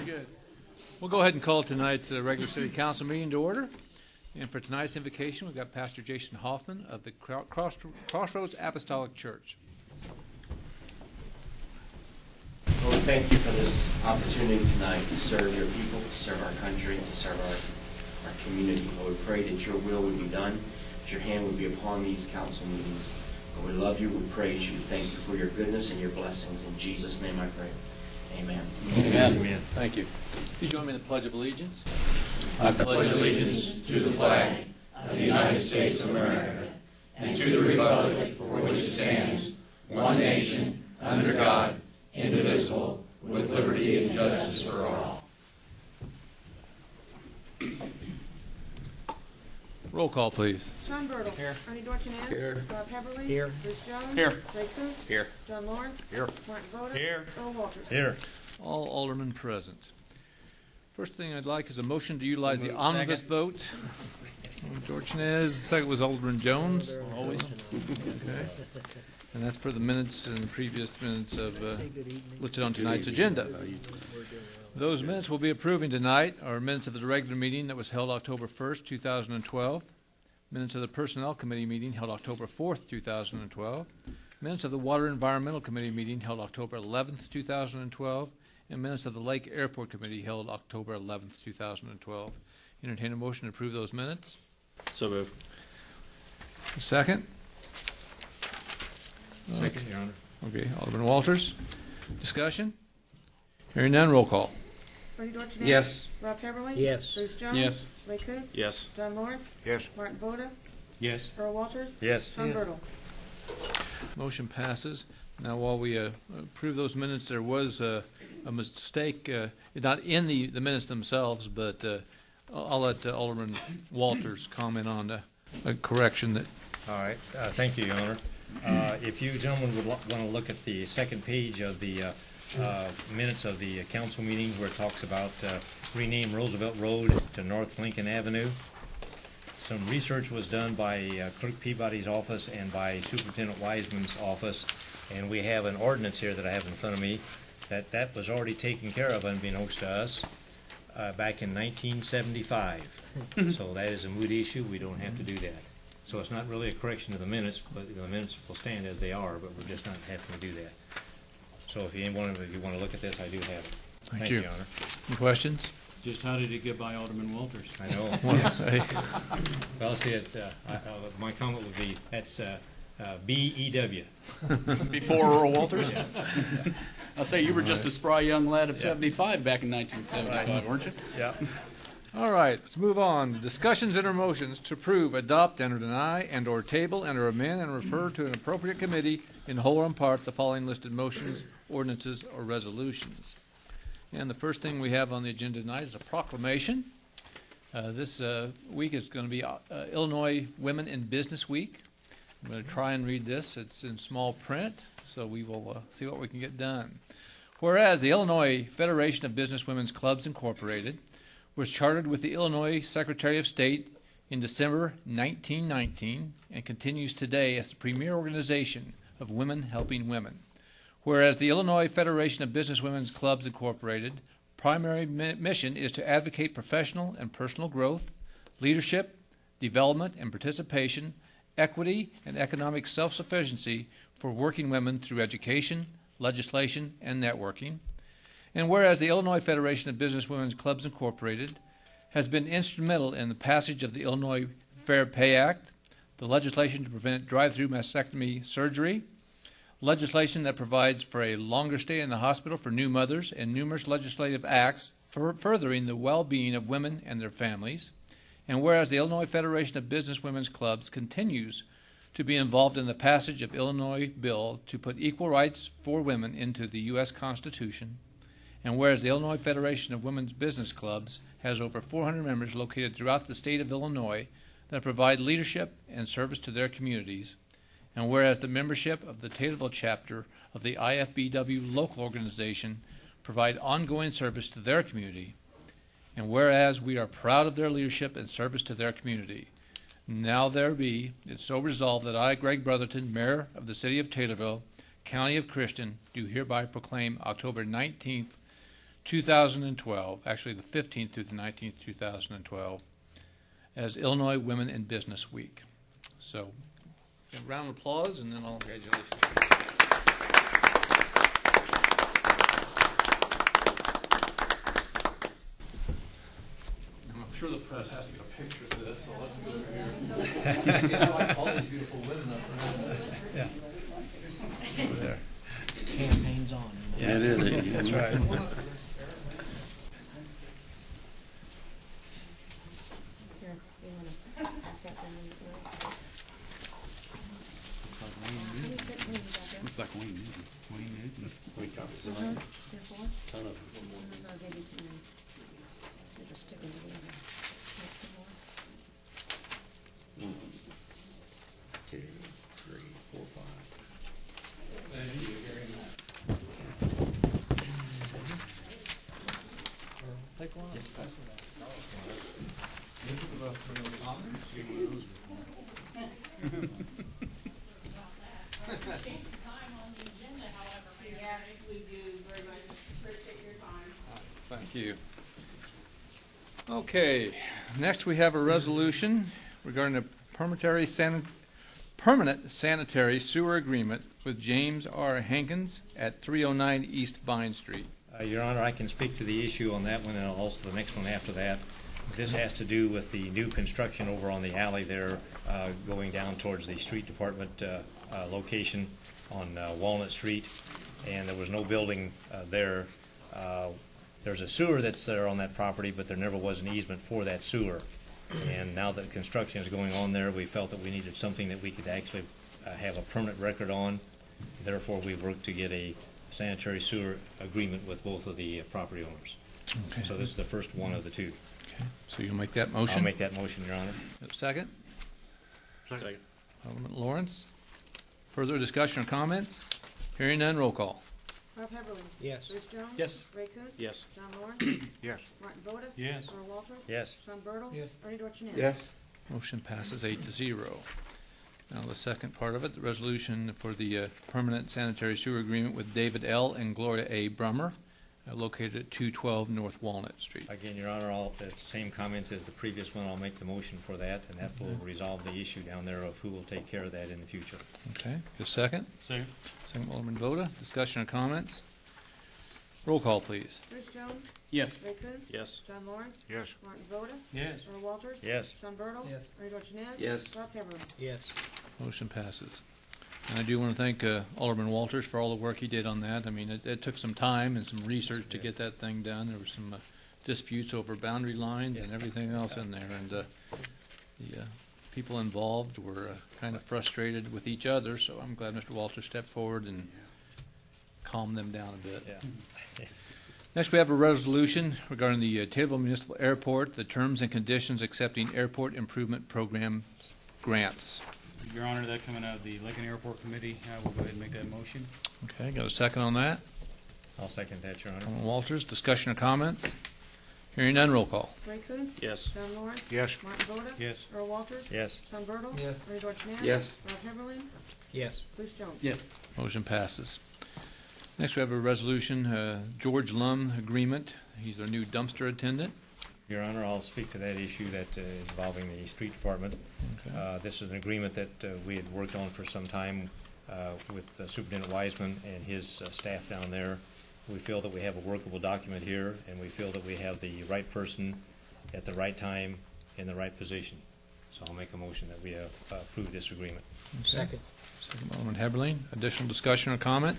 good. We'll go ahead and call tonight's regular city council meeting to order. And for tonight's invocation, we've got Pastor Jason Hoffman of the Crossroads Apostolic Church. Lord, thank you for this opportunity tonight to serve your people, to serve our country, to serve our community. Lord, we pray that your will would be done, that your hand would be upon these council meetings. Lord, we love you, we praise you, thank you for your goodness and your blessings. In Jesus' name I pray. Amen. Amen. Amen. Thank you. Please join me in the Pledge of Allegiance. I pledge allegiance to the flag of the United States of America and to the republic for which it stands, one nation, under God, indivisible, with liberty and justice for all. Roll call, please. Sean Bertle. Here. Ernie Dorchenez. Here. Rob Heberly. Here. Bruce Jones. Here. Ray Coontz. Here. John Lawrence. Here. Martin Voda. Here. Earl Walters. Here. All aldermen present. First thing I'd like is a motion to utilize the omnibus vote. Dorchenez. The second was Alderman Jones. Always. Okay. And that's for the minutes and the previous minutes of listed on tonight's agenda. Those minutes we'll be approving tonight are minutes of the regular meeting that was held October 1st, 2012. Minutes of the Personnel Committee meeting held October 4th, 2012. Minutes of the Water Environmental Committee meeting held October 11th, 2012. And minutes of the Lake Airport Committee held October 11th, 2012. Entertain a motion to approve those minutes. So moved. Second? Second, Your Honor. Okay, Alderman Walters. Discussion? Hearing none, roll call. Ernie Dorchenez. Yes. Rob Heberly. Yes. Bruce Jones. Yes. Ray Coontz. Yes. John Lawrence. Yes. Martin Voda. Yes. Earl Walters. Yes. Sean Bertle. Motion passes. Now, while we approve those minutes, there was a mistake, not in the minutes themselves, but I'll let Alderman Walters comment on a correction that. All right. Thank you, Your Honor. If you gentlemen would want to look at the second page of the minutes of the council meeting where it talks about rename Roosevelt Road to North Lincoln Avenue. Some research was done by Clerk Peabody's office and by Superintendent Wiseman's office, and we have an ordinance here that I have in front of me that was already taken care of, unbeknownst to us, back in 1975. So that is a moot issue. We don't have to do that. So it's not really a correction of the minutes, but the minutes will stand as they are, but we're just not having to do that. So if you want to look at this, I do have it. Thank you, Your Honor. Any questions? Just how did it get by Alderman Walters? I know. Well, see, my comment would be that's B-E-W. Before Earl Walters? Yeah. I'll say you were just a spry young lad of 75 back in 1975, weren't you? Yeah. All right, let's move on. Discussions and or motions to approve, adopt, and or deny, and or table, and or amend, and refer to an appropriate committee in whole or in part the following listed motions, ordinances, or resolutions. And the first thing we have on the agenda tonight is a proclamation. This week is going to be Illinois Women in Business Week. I'm going to try and read this. It's in small print, so we will see what we can get done. Whereas the Illinois Federation of Business Women's Clubs Incorporated was chartered with the Illinois Secretary of State in December 1919 and continues today as the premier organization of women helping women. Whereas the Illinois Federation of Business Women's Clubs Incorporated primary mission is to advocate professional and personal growth, leadership, development and participation, equity and economic self-sufficiency for working women through education, legislation, and networking. And whereas the Illinois Federation of Business Women's Clubs Incorporated has been instrumental in the passage of the Illinois Fair Pay Act, the legislation to prevent drive-through mastectomy surgery, legislation that provides for a longer stay in the hospital for new mothers, and numerous legislative acts furthering the well-being of women and their families. And whereas the Illinois Federation of Business Women's Clubs continues to be involved in the passage of Illinois bill to put equal rights for women into the U.S. Constitution, and whereas the Illinois Federation of Women's Business Clubs has over 400 members located throughout the state of Illinois that provide leadership and service to their communities, and whereas the membership of the Taylorville chapter of the IFBW local organization provide ongoing service to their community, and whereas we are proud of their leadership and service to their community, now there be it so resolved that I, Greg Brotherton, Mayor of the City of Taylorville, County of Christian, do hereby proclaim October 19th, 2012, actually the 15th through the 19th, 2012, as Illinois Women in Business Week. So, a round of applause, and then all congratulations. I'm sure the press has to get a picture of this, so let's go over here. You know, like all these beautiful women up there. Yeah. Over there. Campaign's on. Yeah, It is. That's right. Here, you wanna pass that down? Looks like Wayne Newton. Wayne Newton. We copies of Here, mine. four? Ton of them. I'll give you two. They're just sticking together. Next to more. 1, 2, 3, 4, 5. Take one. Yes, we do very much appreciate your time. Thank you. Okay, next we have a resolution regarding a permanent sanitary sewer agreement with James R. Hankins at 309 East Vine Street. Your Honor, I can speak to the issue on that one and also the next one after that. This has to do with the new construction over on the alley there, going down towards the street department location on Walnut Street, and there was no building there. There's a sewer that's there on that property, but there never was an easement for that sewer. And now that construction is going on there, we felt that we needed something that we could actually have a permanent record on. Therefore, we worked to get a sanitary sewer agreement with both of the property owners. Okay. So this is the first one of the two. Okay. So you'll make that motion? I'll make that motion, Your Honor. Second? Second. Alderman Lawrence. Further discussion or comments? Hearing none, roll call. Rob Heatherly. Yes. Bruce Jones. Yes. Ray Coontz. Yes. John Lawrence. Yes. Martin Voda. Yes. Earl Walters. Yes. Sean Bertle. Yes. Bernie Dorchenez. Yes. Motion passes 8-0. Now the second part of it, the resolution for the permanent sanitary sewer agreement with David L. and Gloria A. Brummer, located at 212 North Walnut Street. Again, Your Honor, all the same comments as the previous one. I'll make the motion for that, and that will resolve the issue down there of who will take care of that in the future. Okay, the second? Second. Second, Alderman Voda. Discussion or comments? Roll call, please. Bruce Jones. Yes. Ray Coontz. Yes. John Lawrence. Yes. Martin Voda. Yes. Earl Walters. Yes. Sean Bertle. Yes. Bernie Dorchenez. Yes. Rob Heatherly. Yes. Motion passes. And I do want to thank Alderman Walters for all the work he did on that. I mean, it took some time and some research to get that thing done. There were some disputes over boundary lines and everything else in there, and the people involved were kind of frustrated with each other, so I'm glad Mr. Walters stepped forward and calmed them down a bit. Yeah. Next, we have a resolution regarding the Taylorville Municipal Airport, the terms and conditions accepting airport improvement program grants. Your Honor, that coming out of the Lincoln Airport Committee, I will go ahead and make that motion. Okay, got a second on that? I'll second that, Your Honor. Alderman Walters, discussion or comments? Hearing none, roll call. Ray Coontz. Yes. John Lawrence. Yes. Martin Voda. Yes. Earl Walters. Yes. Sean Bertle. Yes. Bernie Dorchenez. Yes. Rob Heatherly. Yes. Bruce Jones. Yes. Motion passes. Next, we have a resolution, George Lum agreement. He's our new dumpster attendant. Your Honor, I'll speak to that issue that involving the street department. Okay. This is an agreement that we had worked on for some time with Superintendent Wiseman and his staff down there. We feel that we have a workable document here, and we feel that we have the right person at the right time in the right position. So I'll make a motion that we approve this agreement. Okay. Second. Second, Alderman Heberlein. Additional discussion or comment?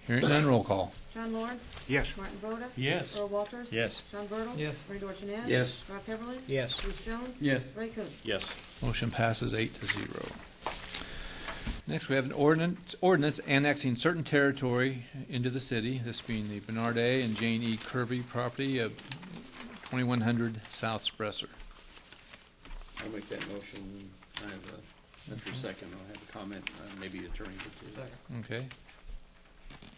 Hearing none, roll call. John Lawrence. Yes. Martin Voda. Yes. Earl Walters. Yes. Sean Bertle. Yes. Bernie Dorchenez. Yes. Rob Heatherly. Yes. Bruce Jones. Yes. Ray Coontz. Yes. Motion passes 8-0. Next, we have an ordinance annexing certain territory into the city, this being the Bernard A. and Jane E. Kirby property of 2100 South Spresser. I'll make that motion. I have after a second, I'll have a comment, maybe attorney or two. Okay.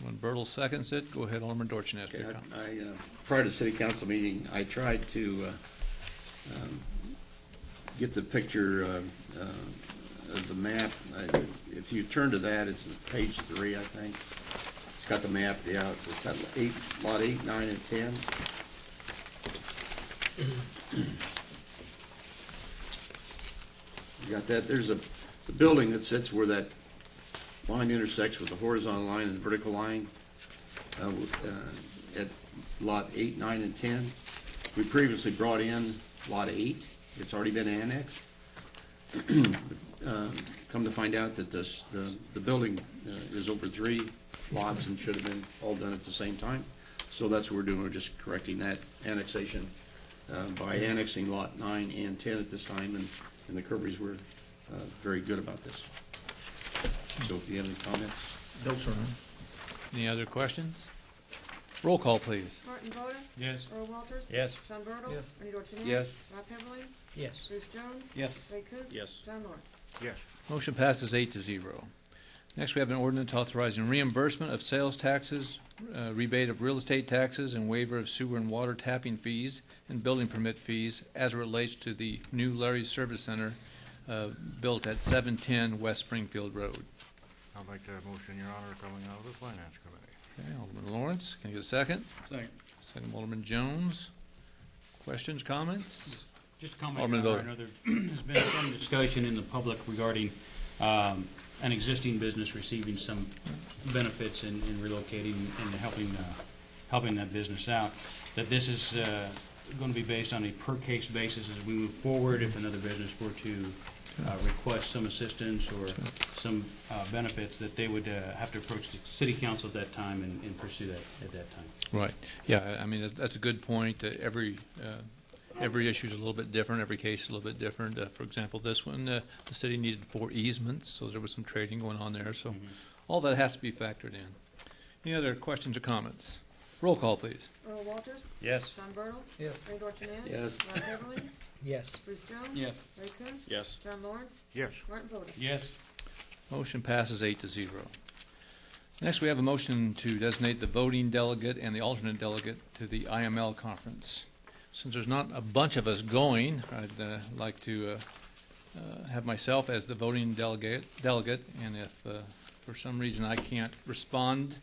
When Bertle seconds it, go ahead, Alderman Dorchenez. Okay, prior to the city council meeting, I tried to get the picture of the map. If you turn to that, it's page 3, I think. It's got the map, yeah, it's at lot 8, 9, and 10. You got that, there's the building that sits where that line intersects with the horizontal line and the vertical line at lot 8, 9, and 10. We previously brought in lot 8. It's already been annexed. Come to find out that the building is over 3 lots and should have been all done at the same time. So that's what we're doing. We're just correcting that annexation by annexing lot 9 and 10 at this time, and the Kirbys were very good about this. So if you have any comments. No, sir. Any other questions? Roll call, please. Martin Voda? Yes. Earl Walters? Yes. Sean Bertle? Yes. Bernie Dorchenez? Yes. Rob Heatherly? Yes. Bruce Jones? Yes. Ray Coontz? Yes. John Lawrence? Yes. Motion passes 8-0. Next, we have an ordinance authorizing reimbursement of sales taxes, rebate of real estate taxes, and waiver of sewer and water tapping fees and building permit fees as it relates to the new Larry's Service Center built at 710 West Springfield Road. I'll make that motion, Your Honor, coming out of the Finance Committee. Okay, Alderman Lawrence, can I get a second? Second. Second, Alderman Jones. Questions, comments? Just a comment, Alderman Your Honor. Voda. There's been some discussion in the public regarding an existing business receiving some benefits in relocating and helping that business out. That this is going to be based on a per-case basis as we move forward. If another business were to request some assistance or some benefits, that they would have to approach the city council at that time and pursue that at that time. Right. Yeah, I mean, that's a good point. Every issue is a little bit different. Every case is a little bit different. For example, this one, the city needed 4 easements, so there was some trading going on there. So all that has to be factored in. Any other questions or comments? Roll call, please. Earl Walters? Yes. Sean Bertle? Yes. Bernie Dorchenez? Yes. Rob Heatherly? Yes. Bruce Jones? Yes. Ray Coontz? Yes. John Lawrence? Yes. Martin Voda? Yes. Motion passes 8-0. Next, we have a motion to designate the voting delegate and the alternate delegate to the IML conference. Since there's not a bunch of us going, I'd like to have myself as the voting delegate, and if for some reason I can't respond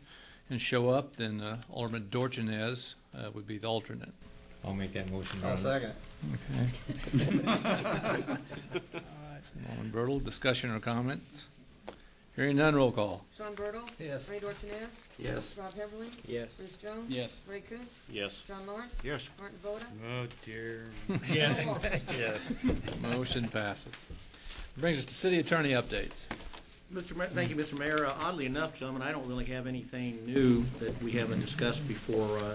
and show up, then Alderman Dorchenez would be the alternate. I'll make that motion. Your I'll Honor. second. Okay. Alderman Bertle, discussion or comments? Hearing none, roll call. Sean Bertle? Yes. Bernie Dorchenez? Yes. Rob Heatherly? Yes. Bruce Jones? Yes. Ray Coontz? Yes. John Lawrence? Yes. Martin Voda? Oh, dear. Earl Walters? Yes. Motion passes. Brings us to city attorney updates. Thank you, Mr. Mayor. Oddly enough, gentlemen, I don't really have anything new that we haven't discussed before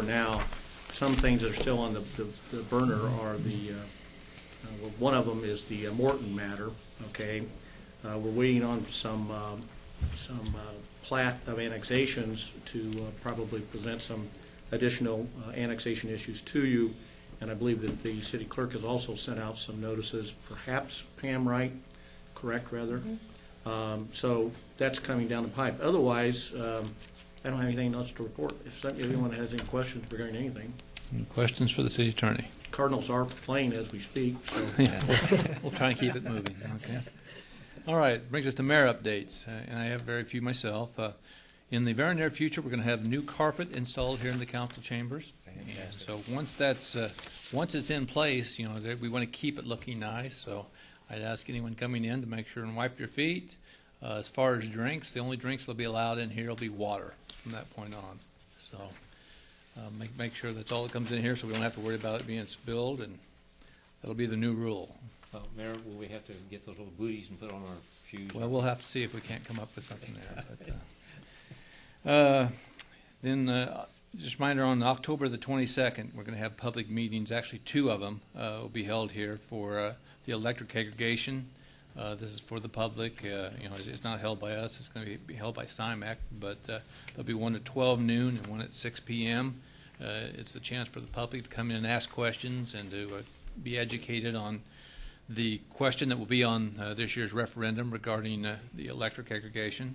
now. Some things that are still on the burner are well, one of them is the Morton matter. Okay, we're waiting on some plat of annexations to probably present some additional annexation issues to you, and I believe that the city clerk has also sent out some notices. Perhaps Pam Wright. Correct, rather. So that's coming down the pipe. Otherwise, I don't have anything else to report. If anyone has any questions regarding anything. Any questions for the city attorney? Cardinals are playing as we speak. So. Yeah, we'll try and keep it moving. Okay. All right, brings us to mayor updates, and I have very few myself. In the very near future, we're going to have new carpet installed here in the council chambers. And so once it's in place, you know, we want to keep it looking nice. So I'd ask anyone coming in to make sure and wipe your feet. As far as drinks, the only drinks that'll be allowed in here will be water from that point on. So make sure that's all that comes in here, so we don't have to worry about it being spilled, and that'll be the new rule. Well, Mayor, will we have to get those little booties and put on our shoes? Well, we'll have to see if we can't come up with something there. Then just a reminder, on October the 22nd, we're going to have public meetings. Actually, 2 of them will be held here for the electric aggregation. This is for the public. You know, it's not held by us. It's going to be held by CIMAC, but there'll be one at 12 noon and one at 6 p.m. It's a chance for the public to come in and ask questions and to be educated on the question that will be on this year's referendum regarding the electric aggregation.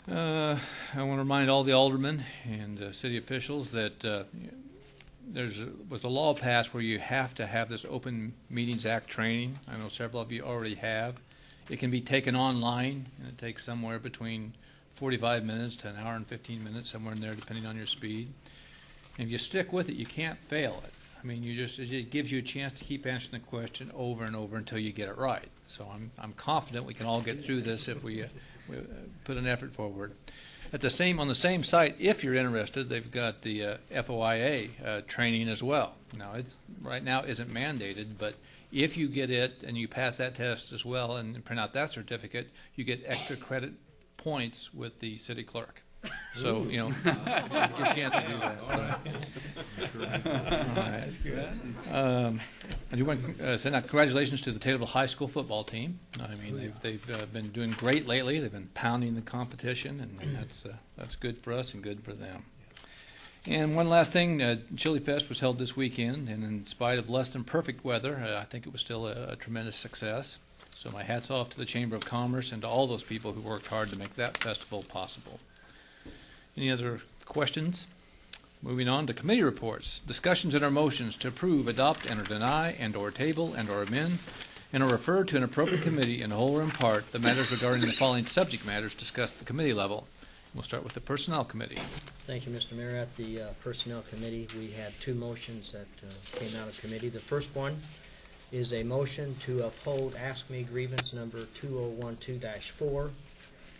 I want to remind all the aldermen and city officials that there was a law passed where you have to have this Open Meetings Act training. I know several of you already have. It can be taken online, and it takes somewhere between 45 minutes to an hour and 15 minutes, somewhere in there, depending on your speed. And if you stick with it, you can't fail it. I mean, it gives you a chance to keep answering the question over and over until you get it right. So I'm confident we can all get through this if we put an effort forward. On the same site, if you're interested, they've got the FOIA training as well. Now, it's right now isn't mandated, but if you get it and you pass that test as well and print out that certificate, you get extra credit points with the city clerk. So, you get a chance to do that. So. All right. That's good. I do want to send out congratulations to the Taylorville High School football team. I mean, they've been doing great lately. They've been pounding the competition, and that's good for us and good for them. And one last thing, Chili Fest was held this weekend, and in spite of less than perfect weather, I think it was still a tremendous success. So my hat's off to the Chamber of Commerce and to all those people who worked hard to make that festival possible. Any other questions? Moving on to committee reports. Discussions and our motions to approve, adopt, and or deny, and or table, and or amend, and or refer to an appropriate committee in whole or in part the matters regarding the following subject matters discussed at the committee level. We'll start with the Personnel Committee. Thank you, Mr. Mayor. At the Personnel Committee, we had two motions that came out of committee. The first one is a motion to uphold Ask Me grievance number 2012-4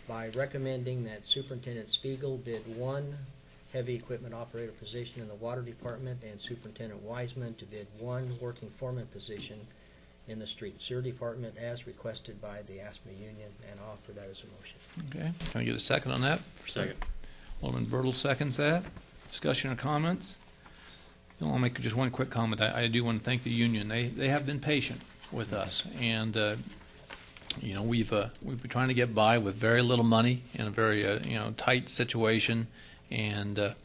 by recommending that Superintendent Spiegel bid one heavy equipment operator position in the Water Department and Superintendent Wiseman to bid one working foreman position in the Street Sewer Department as requested by the ASME Union, and I'll offer that as a motion. Okay. Can I get a second on that? Second. Alderman Bertle seconds that. Discussion or comments? I'll make just one quick comment. I do want to thank the union. They have been patient with us, and we've been trying to get by with very little money in a very tight situation, and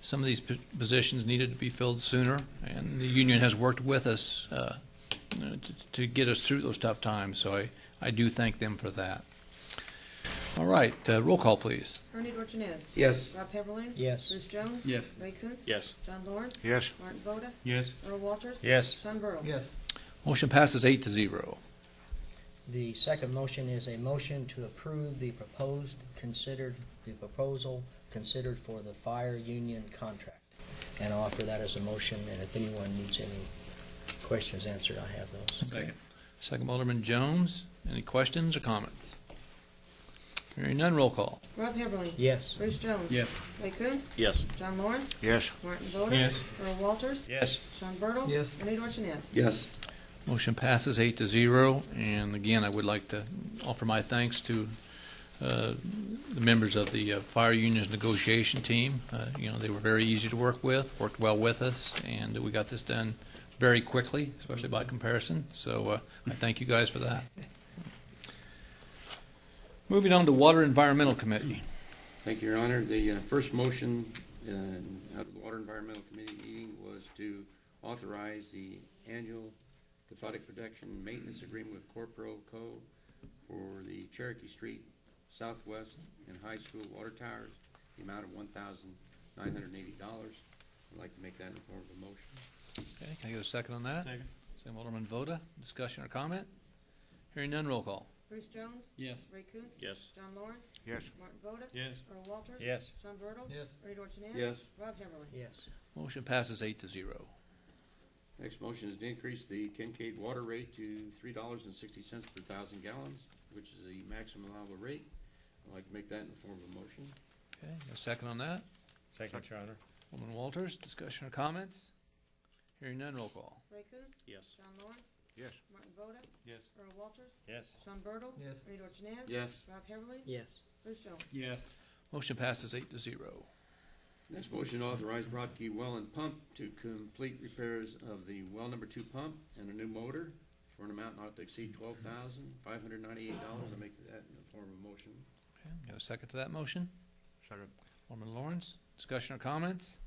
some of these positions needed to be filled sooner, and the union has worked with us to get us through those tough times. So I do thank them for that. All right, roll call, please. Ernie Dorchenez. Yes. Rob Heatherling. Yes. Bruce Jones. Yes. Ray Coontz. Yes. John Lawrence. Yes. Martin Voda. Yes. Earl Walters. Yes. Sean Burrow. Yes. Motion passes 8-0. The second motion is a motion to approve the proposal considered for the fire union contract. And I'll offer that as a motion, and if anyone needs any questions answered, I have those. Second. Second, Alderman Jones. Any questions or comments? Hearing none, roll call. Rob Heatherling. Yes. Bruce Jones. Yes. Ray Coontz. Yes. John Lawrence. Yes. Martin Voda. Yes. Earl Walters. Yes. Sean Burrow. Yes. Ernie Dorchenez. Yes. Motion passes 8-0. And again, I would like to offer my thanks to the members of the fire union's negotiation team. They were very easy to work with, worked well with us, and we got this done very quickly, especially by comparison. So I thank you guys for that. Moving on to Water Environmental Committee. Thank you, Your Honor. The first motion out of the Water Environmental Committee meeting was to authorize the annual cathodic protection maintenance agreement with Corpro Co. for the Cherokee Street Southwest and High School water towers, the amount of $1,980. I'd like to make that in the form of a motion. Okay, can I get a second on that? Second. Second, Alderman Voda. Discussion or comment? Hearing none, roll call. Bruce Jones. Yes. Ray Coontz. Yes. John Lawrence. Yes. Martin Voda. Yes. Earl Walters. Yes. Sean Burrow. Yes. Ernie Dorchenez. Yes. Rob Heatherling. Yes. Motion passes 8-0. Next motion is to increase the Kincaid water rate to $3.60 per 1,000 gallons, which is the maximum allowable rate. I'd like to make that in the form of a motion. Okay, a second on that? Second, Your Honor. Alderman Walters. Discussion or comments? Hearing none, roll call. Ray Coontz. Yes. John Lawrence. Yes. Martin Voda. Yes. Earl Walters. Yes. Sean Burrow. Yes. Ernie Dorchenez. Yes. Rob Heatherling. Yes. Bruce Jones. Yes. Motion passes 8-0. Next motion to authorize Broadkey Well and Pump to complete repairs of the well number 2 pump and a new motor for an amount not to exceed $12,598. I'll make that in the form of a motion. Okay, got a second to that motion? Second. Alderman Lawrence. Discussion or comments?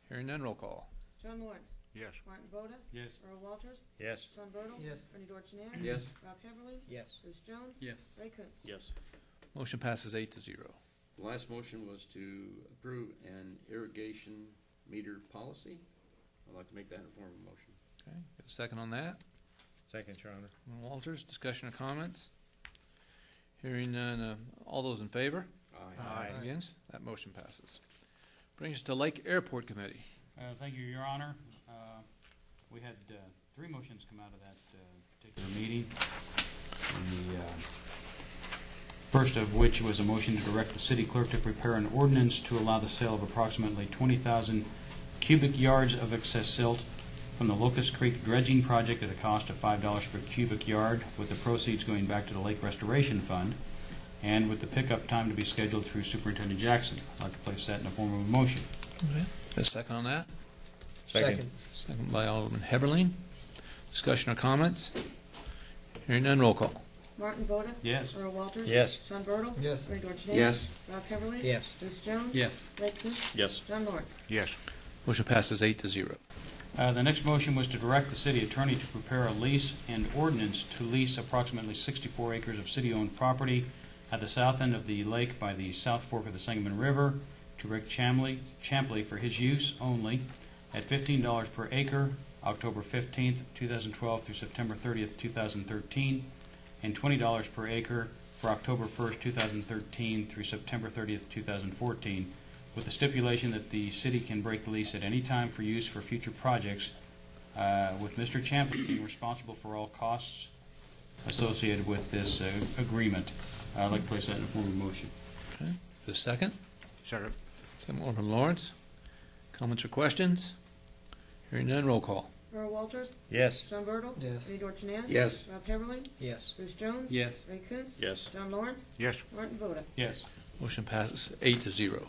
Hearing none, roll call. John Lawrence. Yes. Martin Voda. Yes. Earl Walters. Yes. Sean Burrow. Yes. Ernie Dorchenez. Yes. Rob Heatherling. Yes. Bruce Jones. Yes. Ray Coontz. Yes. Motion passes 8-0. The last motion was to approve an irrigation meter policy. I'd like to make that in the form of a motion. Okay, got a second on that? Second, Your Honor. Alderman Walters. Discussion or comments? Hearing none, all those in favor? Aye. Against? That motion passes. Brings us to Lake Airport Committee. Thank you, Your Honor. We had 3 motions come out of that particular meeting. The first of which was a motion to direct the city clerk to prepare an ordinance to allow the sale of approximately 20,000 cubic yards of excess silt from the Locust Creek dredging project at a cost of $5 per cubic yard, with the proceeds going back to the Lake Restoration Fund, and with the pickup time to be scheduled through Superintendent Jackson. I'd like to place that in the form of a motion. Okay. A second on that? Second. Second by Alderman Heberlin. Discussion or comments? Hearing none, roll call. Martin Voda. Yes. Earl Walters. Yes. Sean Bertle. Yes. Bernie Dorchenez. Yes. Rob Heatherly. Yes. Bruce Jones. Yes. Ray Coontz. Yes. John Lawrence. Yes. Motion passes 8-0. The next motion was to direct the city attorney to prepare a lease and ordinance to lease approximately 64 acres of city-owned property at the south end of the lake by the South Fork of the Sangamon River to Rick Champley for his use only at $15 per acre, October 15th, 2012 through September 30th, 2013, and $20 per acre for October 1st, 2013 through September 30th, 2014, with the stipulation that the city can break the lease at any time for use for future projects, with Mr. Champley being responsible for all costs associated with this agreement. I'd like to place that in the form of a motion. Okay. The second? Second. Second, Alderman Lawrence. Comments or questions? Hearing none, roll call. Earl Walters. Yes. Sean Bertle. Yes. Bernie Dorchenez. Yes. Rob Heatherly. Yes. Bruce Jones. Yes. Ray Coontz. Yes. John Lawrence. Yes. Martin Voda. Yes. Motion passes 8-0.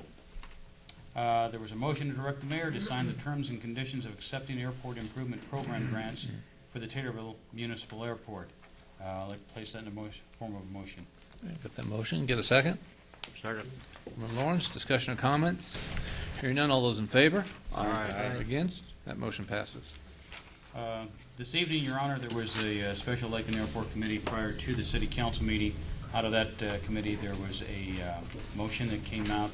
There was a motion to direct the mayor to sign the terms and conditions of accepting airport improvement program grants for the Taylorville Municipal Airport. I'd like to place that in the form of a motion. Okay, got that motion. Get a second. Second. Alderman Lawrence, discussion or comments? Hearing none, all those in favor? Aye. Against? That motion passes. This evening, Your Honor, there was a special Lake and Airport Committee prior to the City Council meeting. Out of that committee, there was a motion that came out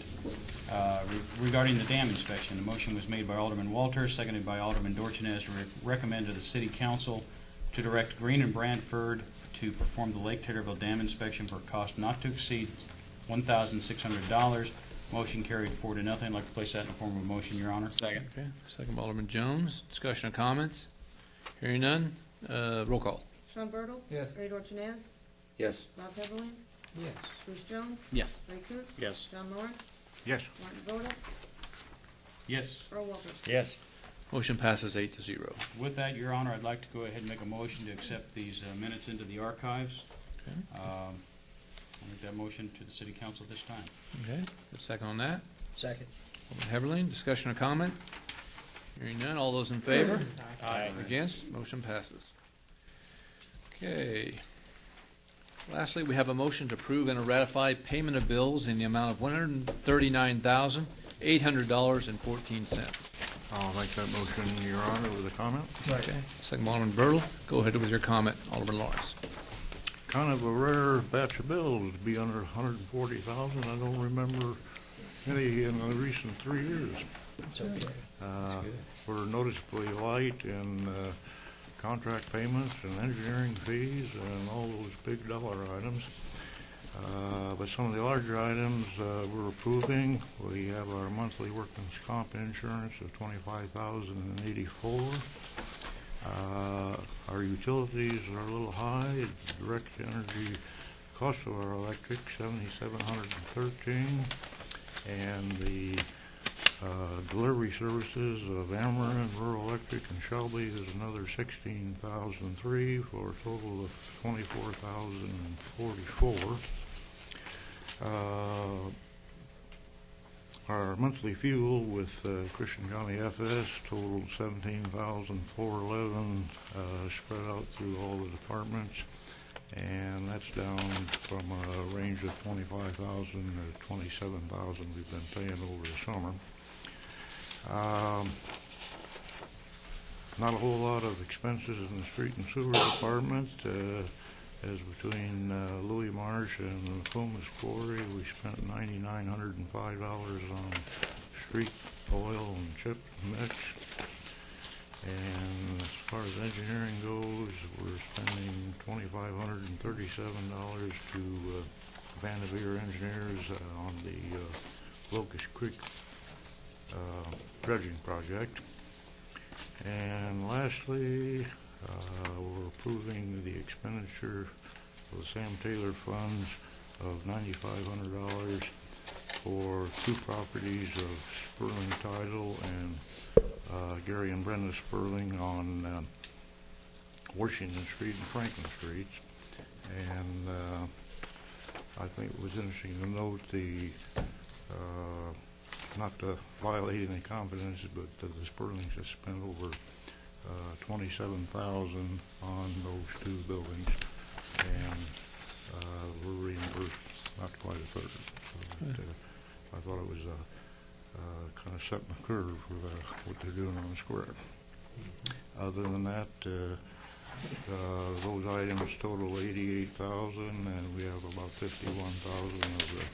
regarding the dam inspection. The motion was made by Alderman Walters, seconded by Alderman Dorchenez, to recommend to the City Council to direct Green and Brantford to perform the Lake Taylorville Dam inspection for a cost not to exceed $1,600. Motion carried 4-0. I'd like to place that in the form of a motion, Your Honor. Second. Okay. Second by Alderman Jones. Discussion or comments? Hearing none, roll call. Sean Bertle. Yes. Bernie Dorchenez. Yes. Rob Heatherly. Yes. Bruce Jones. Yes. Ray Coontz. Yes. John Lawrence. Yes. Martin Voda. Yes. Earl Walters. Yes. Motion passes 8-0. With that, Your Honor, I'd like to go ahead and make a motion to accept these minutes into the archives. Okay. I'll make that motion to the City Council this time. Okay. A second on that. Second. Alderman Heberlin, discussion or comment? Hearing none, all those in favor? Aye. Against? Motion passes. Okay. Lastly, we have a motion to approve and ratify payment of bills in the amount of $139,800.14. I'll make that motion, Your Honor, with a comment. Okay. Second, Alderman Bertle. Go ahead with your comment, Alderman Lawrence. Kind of a rare batch of bills to be under 140,000. I don't remember any in the recent 3 years. It's okay. We're noticeably light in contract payments and engineering fees and all those big dollar items. But some of the larger items we're approving. We have our monthly workman's comp insurance of $25,084. Our utilities are a little high. Direct energy cost of our electric $7,713, and the delivery services of Ameren, Rural Electric, and Shelby is another $16,003 for a total of $24,044. Our monthly fuel with Christian County FS totaled $17,411, spread out through all the departments, and that's down from a range of $25,000 to $27,000 we've been paying over the summer. Not a whole lot of expenses in the street and sewer department. As between Louis Marsh and the Comas Quarry, we spent $9,905 on street oil and chip mix. And as far as engineering goes, we're spending $2,537 to Vanderveer Engineers on the Locust Creek dredging project. And lastly, we're approving the expenditure of the Sam Taylor funds of $9,500 for 2 properties of Sperling Title and Gary and Brenda Sperling on Washington Street and Franklin Streets. And I think it was interesting to note not to violate any confidence, but the Sperlings have spent over $27,000 on those 2 buildings, and we're reimbursed not quite a third. So I thought it was kind of setting the curve for what they're doing on the square. Other than that, those items total $88,000, and we have about $51,000 of the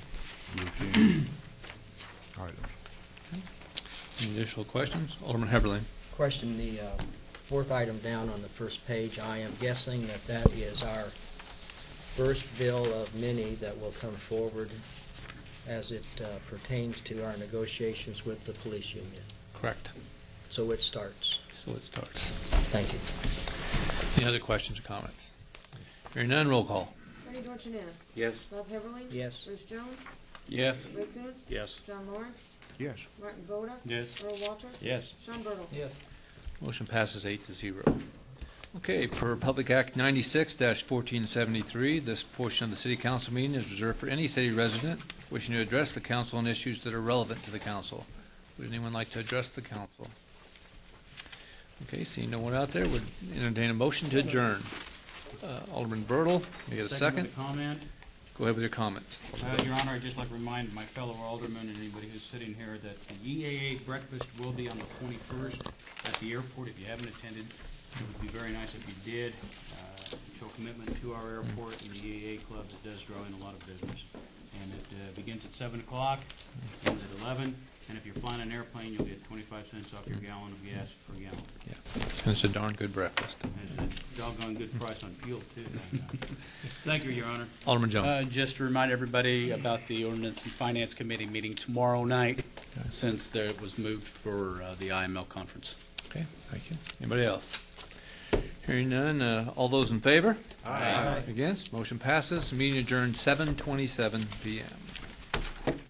routine items. Any additional questions? Alderman Heberlin. Question, the 4th item down on the first page, I am guessing that is our first bill of many that will come forward as it pertains to our negotiations with the police union. Correct. So it starts. Thank you. Any other questions or comments? Hearing none, roll call. Bernie Dorchenez. Yes. Bob Heberlin. Yes. Bruce Jones. Yes. Ray Coontz. Yes. John Lawrence. Yes. Martin Voda. Yes. Earl Walters. Yes. Sean Bertle. Yes. Motion passes 8-0. Okay, per Public Act 96-1473, this portion of the City Council meeting is reserved for any city resident wishing to address the council on issues that are relevant to the council. Would anyone like to address the council? Okay, seeing no one out there, would entertain a motion to adjourn. Alderman Bertle, you get a second? with a comment. Go ahead with your comments. Your Honor, I'd just like to remind my fellow aldermen and anybody who's sitting here that the EAA breakfast will be on the 21st at the airport. If you haven't attended, it would be very nice if you did. Show commitment to our airport and the EAA club that does draw in a lot of business. And it begins at 7 o'clock, ends at 11. And if you're flying an airplane, you'll get 25 cents off your gallon of gas per gallon. Yeah, and it's a darn good breakfast. And it's a doggone good price on fuel, too. Thank you, Your Honor. Alderman Jones. Just to remind everybody about the Ordinance and Finance Committee meeting tomorrow night, since it was moved for the IML conference. Okay, thank you. Anybody else? Hearing none, all those in favor? Aye. Against? Motion passes. Meeting adjourned 7:27 p.m.